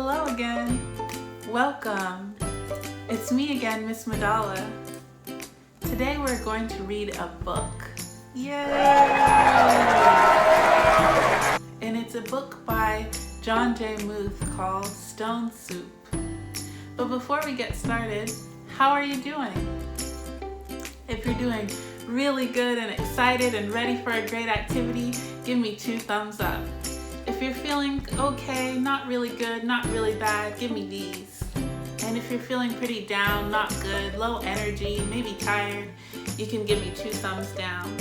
Hello again. Welcome. It's me again, Miss Madala. Today we're going to read a book. Yay! And it's a book by Jon J. Muth called Stone Soup. But before we get started, how are you doing? If you're doing really good and excited and ready for a great activity, give me 2 thumbs up. If you're feeling okay, not really good, not really bad, give me these. And if you're feeling pretty down, not good, low energy, maybe tired, you can give me 2 thumbs down.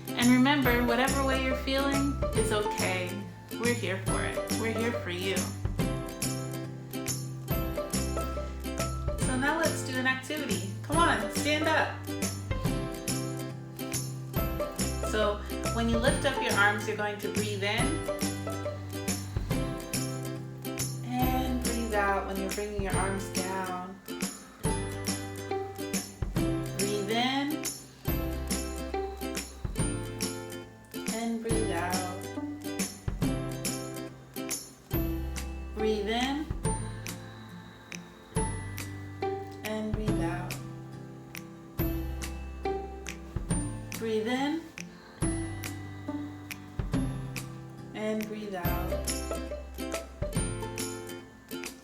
And remember, whatever way you're feeling is okay. We're here for it. We're here for you. So now let's do an activity. Come on, stand up. So when you lift up your arms, you're going to breathe in and breathe out when you're bringing your arms down. Breathe in and breathe out. Breathe in and breathe out. Breathe in and breathe out.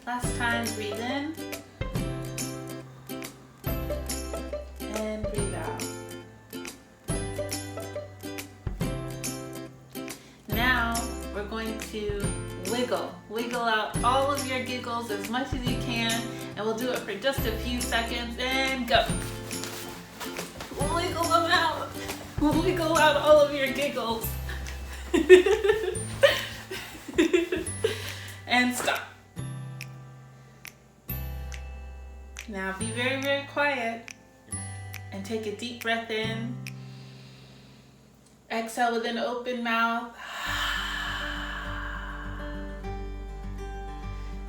Last time, breathe in and breathe out. Now we're going to wiggle out all of your giggles as much as you can, and we'll do it for just a few seconds and go. Wiggle them out. Wiggle out all of your giggles. And stop. Now be very, very quiet and take a deep breath in. Exhale with an open mouth.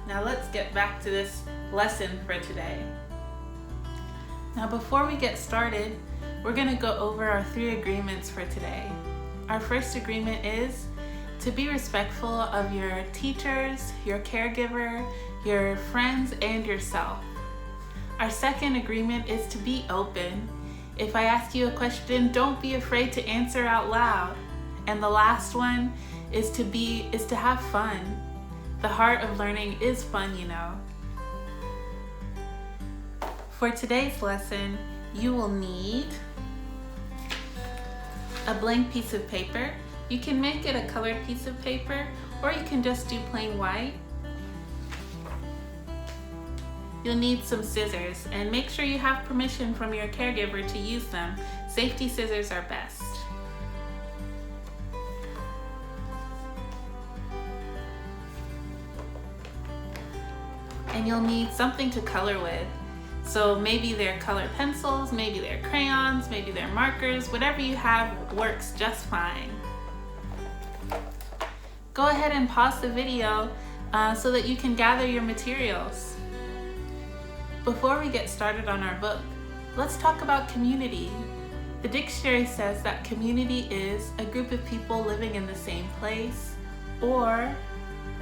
Now let's get back to this lesson for today. Now before we get started, we're going to go over our 3 agreements for today. Our first agreement is to be respectful of your teachers, your caregiver, your friends, and yourself. Our second agreement is to be open. If I ask you a question, don't be afraid to answer out loud. And the last one is to have fun. The heart of learning is fun, you know. For today's lesson, you will need a blank piece of paper. You can make it a colored piece of paper, or you can just do plain white. You'll need some scissors, and make sure you have permission from your caregiver to use them. Safety scissors are best. And you'll need something to color with. So maybe they're colored pencils, maybe they're crayons, maybe they're markers. Whatever you have works just fine. Go ahead and pause the video so that you can gather your materials. Before we get started on our book, let's talk about community. The dictionary says that community is a group of people living in the same place, or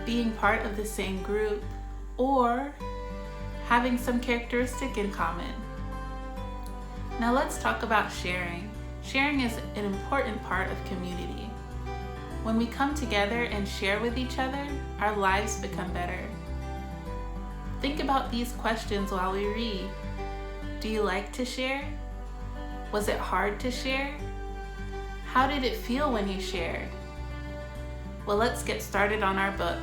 being part of the same group, or having some characteristic in common. Now let's talk about sharing. Sharing is an important part of community. When we come together and share with each other, our lives become better. Think about these questions while we read. Do you like to share? Was it hard to share? How did it feel when you shared? Well, let's get started on our book.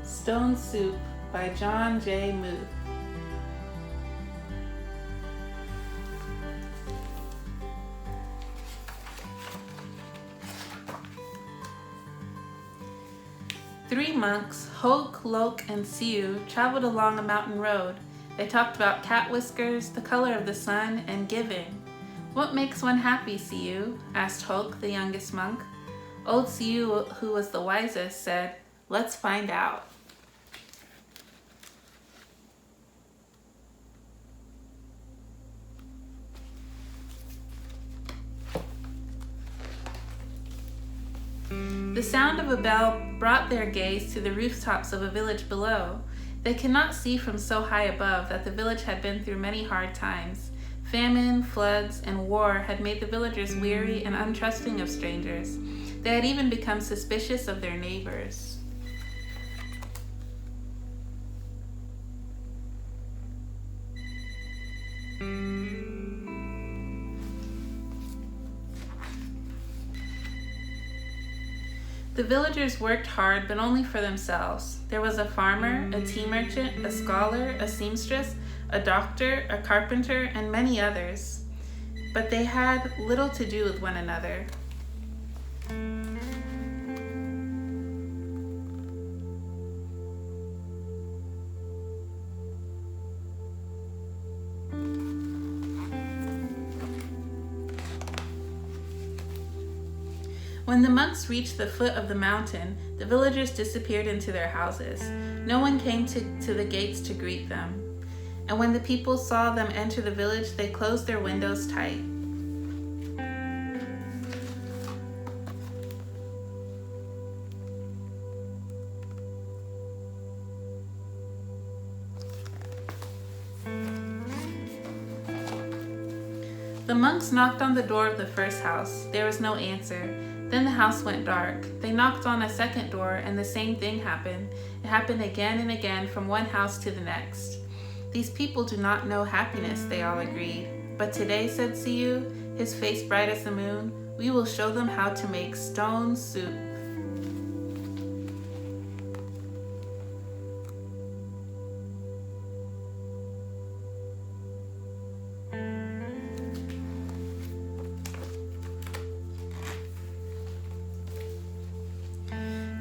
Stone Soup by Jon J. Muth. Three monks, Hoke, Loke, and Siu, traveled along a mountain road. They talked about cat whiskers, the color of the sun, and giving. What makes one happy, Siu? Asked Hoke, the youngest monk. Old Siu, who was the wisest, said, "Let's find out." The sound of a bell brought their gaze to the rooftops of a village below. They could not see from so high above that the village had been through many hard times. Famine, floods, and war had made the villagers weary and untrusting of strangers. They had even become suspicious of their neighbors. The villagers worked hard, but only for themselves. There was a farmer, a tea merchant, a scholar, a seamstress, a doctor, a carpenter, and many others. But they had little to do with one another. When the monks reached the foot of the mountain, the villagers disappeared into their houses. No one came to the gates to greet them. And when the people saw them enter the village, they closed their windows tight. The monks knocked on the door of the first house. There was no answer. Then the house went dark. They knocked on a second door, and the same thing happened. It happened again and again from one house to the next. These people do not know happiness, they all agreed. But today, said Siu, his face bright as the moon, we will show them how to make stone soup.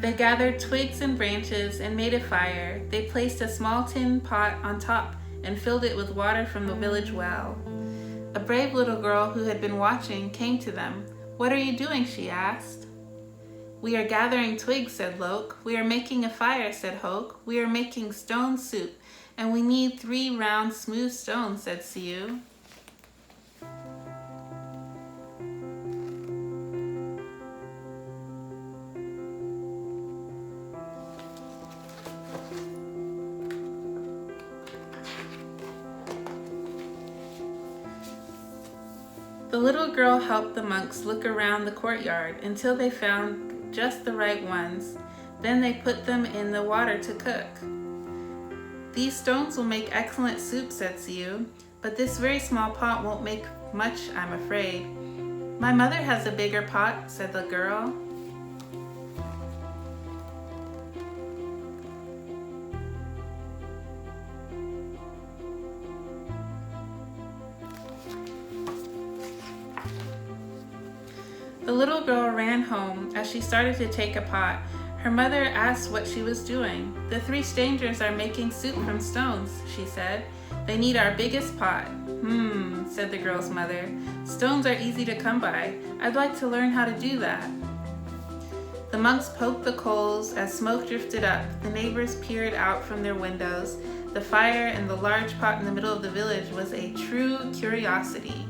They gathered twigs and branches and made a fire. They placed a small tin pot on top and filled it with water from the village well. A brave little girl who had been watching came to them. "What are you doing?" she asked. "We are gathering twigs," said Loke. "We are making a fire," said Hoke. "We are making stone soup, and we need 3 round, smooth stones," said Siu. The little girl helped the monks look around the courtyard until they found just the right ones. Then they put them in the water to cook. "These stones will make excellent soup," said Siu, "but this very small pot won't make much, I'm afraid." "My mother has a bigger pot," said the girl. The little girl ran home. As she started to take a pot, her mother asked what she was doing. "The 3 strangers are making soup from stones," she said. "They need our biggest pot." Said the girl's mother. "Stones are easy to come by. I'd like to learn how to do that." The monks poked the coals. As smoke drifted up, the neighbors peered out from their windows. The fire and the large pot in the middle of the village was a true curiosity.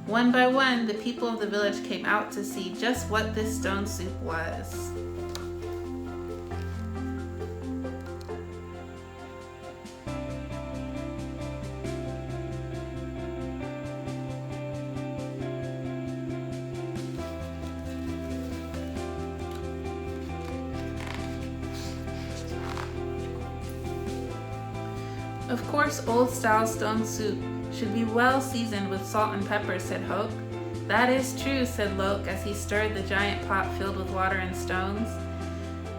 One by one, the people of the village came out to see just what this stone soup was. "Of course, old-style stone soup should be well seasoned with salt and pepper," said Hoke. "That is true," said Loke as he stirred the giant pot filled with water and stones.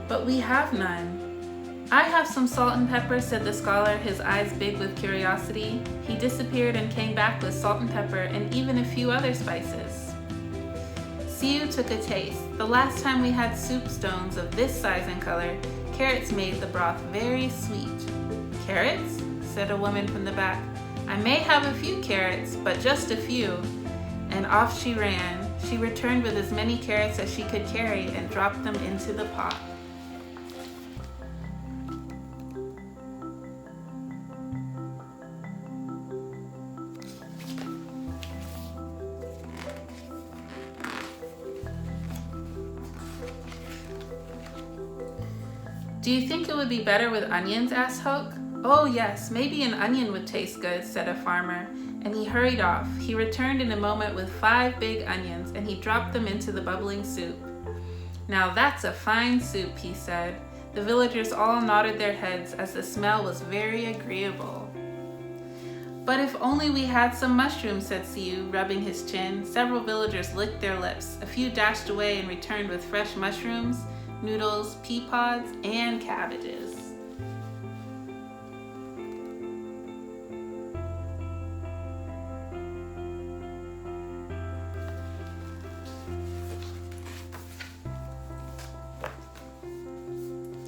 "But we have none." "I have some salt and pepper," said the scholar, his eyes big with curiosity. He disappeared and came back with salt and pepper and even a few other spices. Siu took a taste. "The last time we had soup stones of this size and color, carrots made the broth very sweet." "Carrots?" said a woman from the back. "I may have a few carrots, but just a few." And off she ran. She returned with as many carrots as she could carry and dropped them into the pot. Do you think it would be better with onions? Asked Hoke. Oh yes, maybe an onion would taste good, said a farmer, and he hurried off. He returned in a moment with 5 big onions, and he dropped them into the bubbling soup. Now that's a fine soup, he said. The villagers all nodded their heads as the smell was very agreeable. But if only we had some mushrooms, said Siu, rubbing his chin. Several villagers licked their lips. A few dashed away and returned with fresh mushrooms, noodles, pea pods, and cabbages.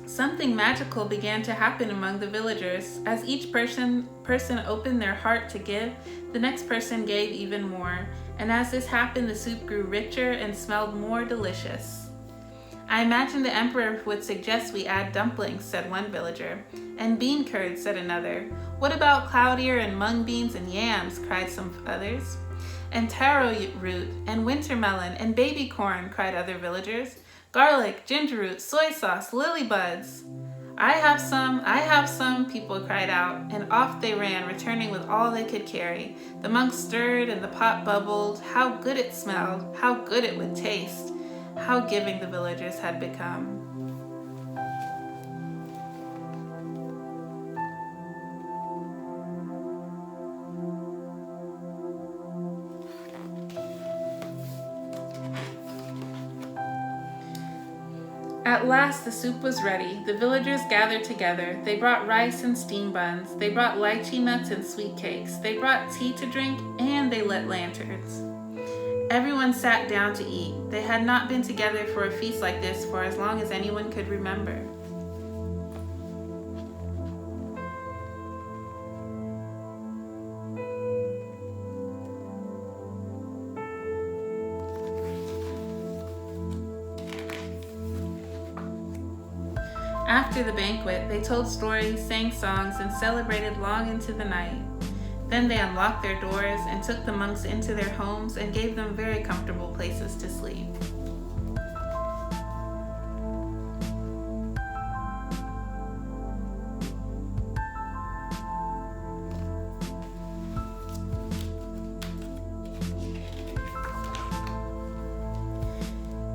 Something magical began to happen among the villagers. As each person opened their heart to give, the next person gave even more. And as this happened, the soup grew richer and smelled more delicious. I imagine the emperor would suggest we add dumplings, said one villager. And bean curd, said another. What about cloudier and mung beans and yams, cried some others. And taro root and winter melon and baby corn, cried other villagers. Garlic, ginger root, soy sauce, lily buds. I have some, people cried out, and off they ran, returning with all they could carry. The monks stirred and the pot bubbled. How good it smelled, how good it would taste, how giving the villagers had become. At last the soup was ready. The villagers gathered together. They brought rice and steam buns. They brought lychee nuts and sweet cakes. They brought tea to drink, and they lit lanterns. Everyone sat down to eat. They had not been together for a feast like this for as long as anyone could remember. After the banquet, they told stories, sang songs, and celebrated long into the night. Then they unlocked their doors and took the monks into their homes and gave them very comfortable places to sleep.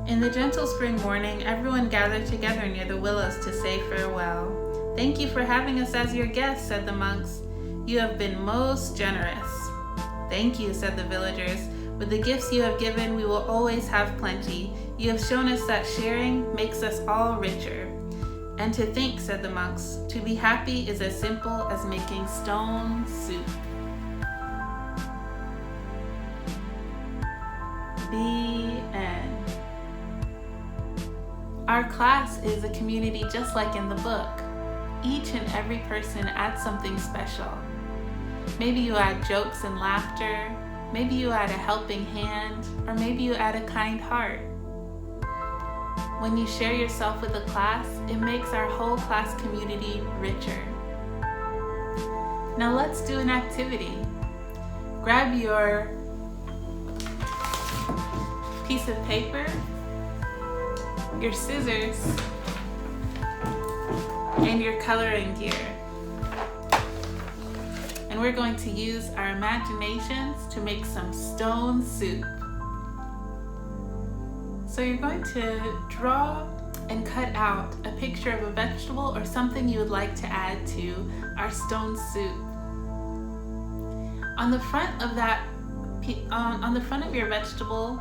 In the gentle spring morning, everyone gathered together near the willows to say farewell. Thank you for having us as your guests, said the monks. You have been most generous. Thank you, said the villagers. With the gifts you have given, we will always have plenty. You have shown us that sharing makes us all richer. And to think, said the monks, to be happy is as simple as making stone soup. The end. Our class is a community just like in the book. Each and every person adds something special. Maybe you add jokes and laughter, maybe you add a helping hand, or maybe you add a kind heart. When you share yourself with a class, it makes our whole class community richer. Now let's do an activity. Grab your piece of paper, your scissors, and your coloring gear. And we're going to use our imaginations to make some stone soup. So you're going to draw and cut out a picture of a vegetable or something you would like to add to our stone soup. On the front of that, on the front of your vegetable,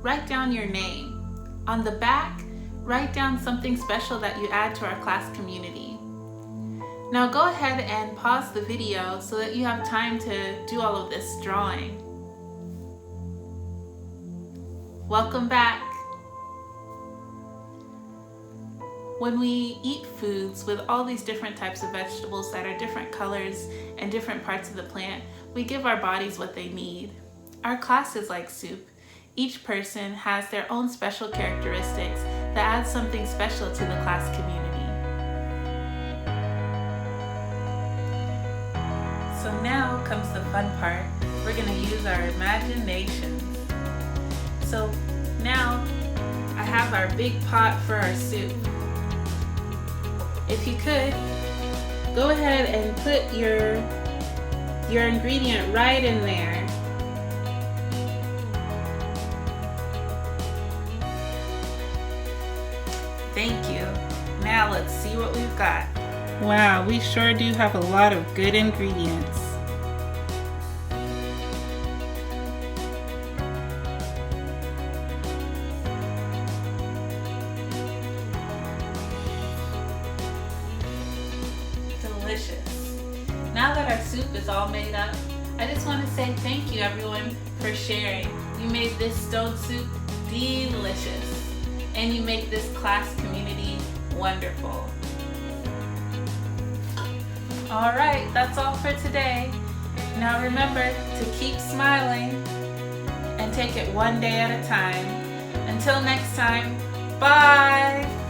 write down your name. On the back, write down something special that you add to our class community. Now go ahead and pause the video so that you have time to do all of this drawing. Welcome back. When we eat foods with all these different types of vegetables that are different colors and different parts of the plant, we give our bodies what they need. Our class is like soup. Each person has their own special characteristics that add something special to the class community. So now comes the fun part. We're going to use our imaginations. So now I have our big pot for our soup. if you could, go ahead and put your ingredient right in there. Thank you. Now let's see what we've got. Wow, we sure do have a lot of good ingredients. Delicious. Now that our soup is all made up, I just want to say thank you everyone for sharing. You made this stone soup delicious. And you make this class community wonderful. All right, that's all for today. Now remember to keep smiling and take it one day at a time. Until next time, bye.